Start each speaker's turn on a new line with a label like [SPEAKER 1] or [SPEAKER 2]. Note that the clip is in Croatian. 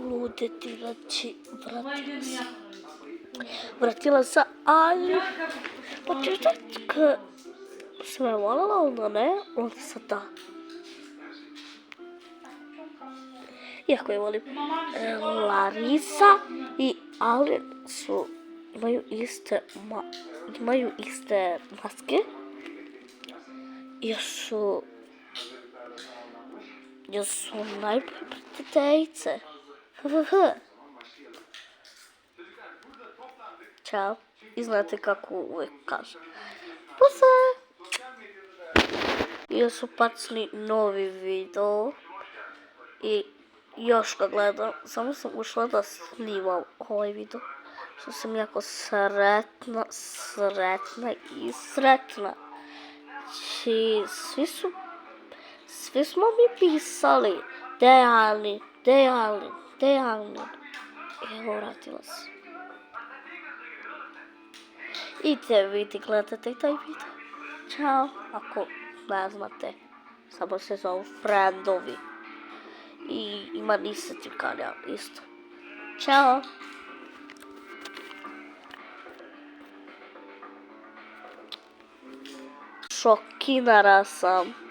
[SPEAKER 1] ludeti, znači vratila se, ali početak sam je voljela, onda ne, onda sad da. Iako je volim, Larisa i Alin imaju iste maske, jer su najbolje prijateljice. Ćao. I znate kako uvijek kažem. Puse! Jer su pacili novi video i još ga gledam. Samo sam ušla da snimam ovaj video. Što sam jako sretna i sretna. Znači, svi smo mi pisali Dejalni. Evo, vratila se. Idite vidjeti, gledate taj video. Ćao, ako ne znate. Samo se zovu Friendovi. I ima Nisati kanal isto. Ćao. Šokinara sam.